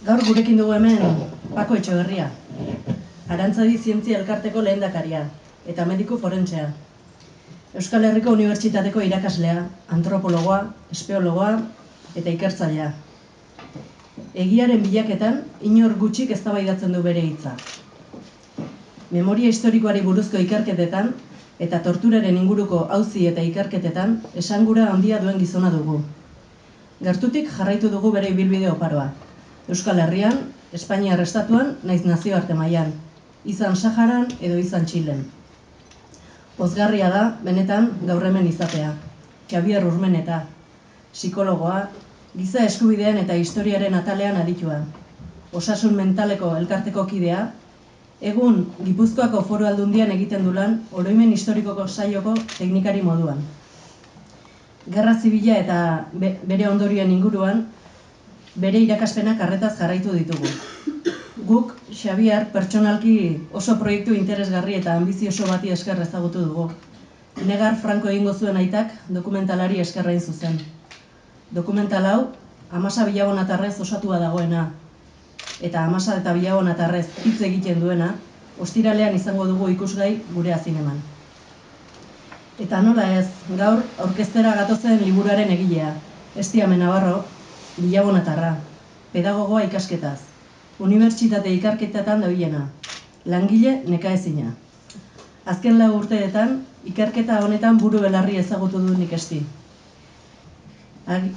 Gaur gurekin dugu hemen Pako Etxeberria, Arantzadi Zientzia Elkarteko lehendakaria eta mediku forentsea. Euskal Herriko Unibertsitateko irakaslea, antropologoa, espeologoa eta ikertzailea. Egiaren bilaketan inor gutxik eztabaidatzen du bere hitza. Memoria historikoari buruzko ikerketetan eta torturaren inguruko auzi eta ikerketetan esangura handia duen gizona dugu. Gertutik jarraitu dugu bere ibilbide oparoa. Euskal Herrian, Espainiar estatuan, naiz nazioarte mailan, izan Saharan edo izan Txilen. Pozgarria da, benetan, gaur hemen izatea. Xabier Urmeneta, psikologoa, giza eskubideen eta historiaren atalean aditua. Osasun mentaleko elkarteko kidea, egun Gipuzkoako Foru Aldundian egiten du lan oroimen historikoko saioko teknikari moduan. Gerra Zibila eta bere ondorioen inguruan, bere irakaspenak arretaz jarraitu ditugu. Guk, Xabier, pertsonalki oso proiektu interesgarri eta ambizioso bati esker ezagutu dugu. Negar Franco egingo zuen aitak dokumentalari eskerrain zuzen. Dokumental hau, Amasa Bilabonatarrez osatua dagoena, eta Amasa eta Bilabonatarrez hitz egiten duena, ostiralean izango dugu ikusgai gure zineman. Eta nola ez, gaur aurkeztera gatozen liburuaren egilea, Estiame Navarro, Bilabonatarra, pedagogoa ikasketaz, unibertsitate ikerketetan dabilena, langile nekaezina. Azken 4 urteetan, ikerketa honetan buru belarri ezagutu du nik Esti.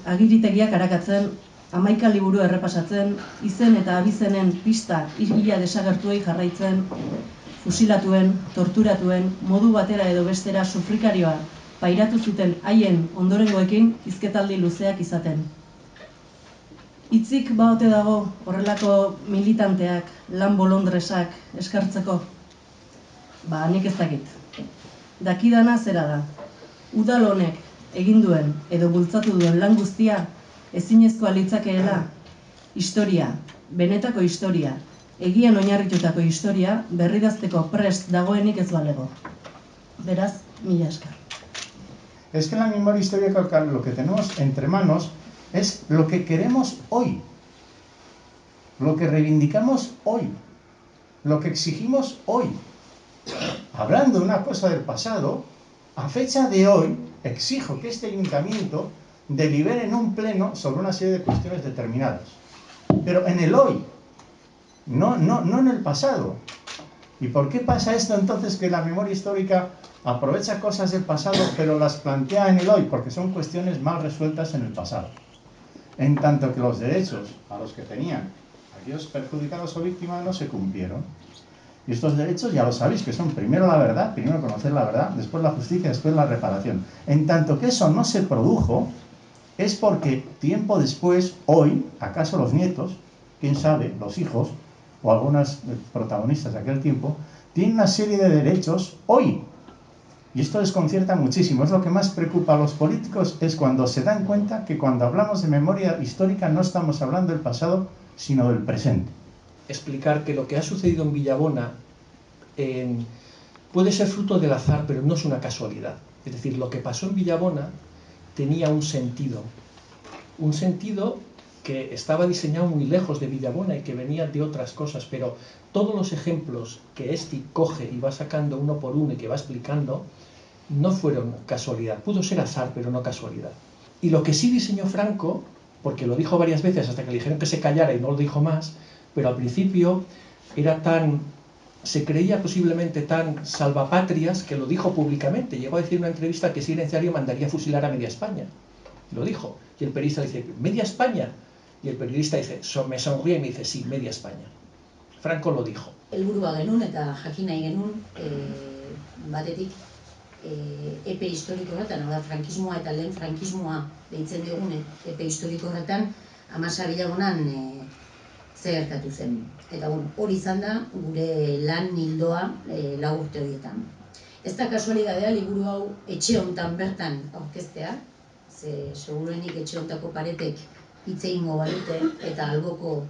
Agiritegiak arakatzen, 11 liburu errepasatzen, izen eta abizenen pista ia desagertuei jarraitzen, fusilatuen, torturatuen, modu batera edo bestera sufrikarioa pairatu zuten haien ondorengoekin hizketaldi luzeak izaten. Hitzik baote dago horrelako militanteak, lan bolondresak eskartzeko? Nik ez dakit. Dakidana zera da. Udal honek egin duen edo bultzatu duen lan guztia ezinezkoa litzakeela historia, benetako historia, egian oinarritutako historia berridazteko prest dagoenik ez balego. Beraz, mila esker. Es que la memoria histórica lo que tenemos entre manos es lo que queremos hoy, lo que reivindicamos hoy, lo que exigimos hoy. Hablando de una cosa del pasado, a fecha de hoy exijo que este ayuntamiento delibere en un pleno sobre una serie de cuestiones determinadas. Pero en el hoy, no en el pasado. ¿Y por qué pasa esto entonces que la memoria histórica aprovecha cosas del pasado pero las plantea en el hoy? Porque son cuestiones mal resueltas en el pasado. En tanto que los derechos a los que tenían aquellos perjudicados o víctimas no se cumplieron. Y estos derechos ya lo sabéis que son primero la verdad, primero conocer la verdad, después la justicia, después la reparación. En tanto que eso no se produjo, es porque tiempo después, hoy, acaso los nietos, quién sabe, los hijos, o algunas protagonistas de aquel tiempo, tienen una serie de derechos hoy. Y esto desconcierta muchísimo. Es lo que más preocupa a los políticos, es cuando se dan cuenta que cuando hablamos de memoria histórica no estamos hablando del pasado, sino del presente. Explicar que lo que ha sucedido en Villabona puede ser fruto del azar, pero no es una casualidad. Es decir, lo que pasó en Villabona tenía un sentido que estaba diseñado muy lejos de Villabona y que venía de otras cosas, pero todos los ejemplos que Esti coge y va sacando uno por uno y que va explicando, no fueron casualidad. Pudo ser azar, pero no casualidad. Y lo que sí diseñó Franco, porque lo dijo varias veces hasta que le dijeron que se callara y no lo dijo más, pero al principio se creía posiblemente tan salvapatrias que lo dijo públicamente. Llegó a decir en una entrevista que si era necesario mandaría fusilar a media España. Lo dijo. Y el periodista le dice, ¿media España? Y el periodista dice, me sonríe y me dice, sí, media España. Franco lo dijo. Helburua genuen eta jakin nahi genuen batetik epe historiko horretan, frankismoa eta lehen frankismoa deitzen digune epe historiko horretan, Amasa Bilabonan zer gertatu zen. Eta hori izan da gure lan ildoa 4 urte horietan. Ez da kasualidadea liburu hau etxe hontan bertan aurkeztea, ze seguruenik etxe hontako paretek hitz egingo balute eta alboko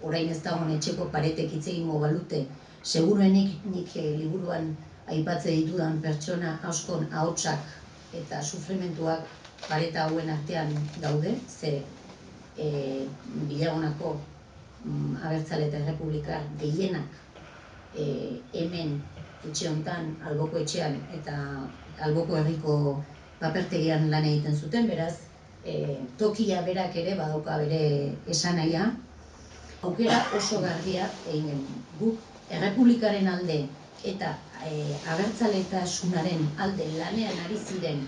orain ez dagoen etxeko paretek hitz egingo balute, seguruenik nik liburuan aipatze ditudan pertsona askon ahotsak eta sufrimentuak pareta hauen artean daude, ze Bilabonako abertzale eta errepublikar gehienak hemen etxe hontan, Alboko etxean eta Alboko herriko papertegian lan egiten zuten, beraz, tokia berak ere badauka bere esanahia. Aukera oso garbia egin genuen. Guk errepublikaren alde eta abertzaletasunaren alde lanean ari ziren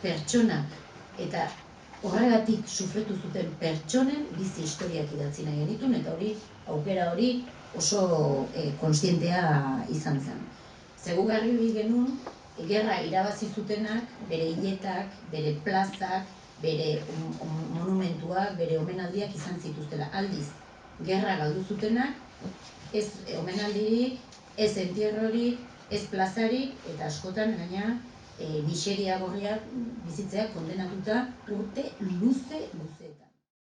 pertsonak eta horregatik sufritu zuten pertsonen bizi historiak idatzi nahi genituen, eta aukera hori oso kontzientea izan zen. Zegu garbi genuen, gerra irabazi zutenak, bere hiletak, bere plazak, bere monumentuak, bere omenaldiak izan zituztela. Aldiz, gerra galdu zutenak, ez omenaldirik, ez entierrorik, ez plazarik, eta askotan gaina miseria gorriak bizitzeak kondenatuta urte luzeetan.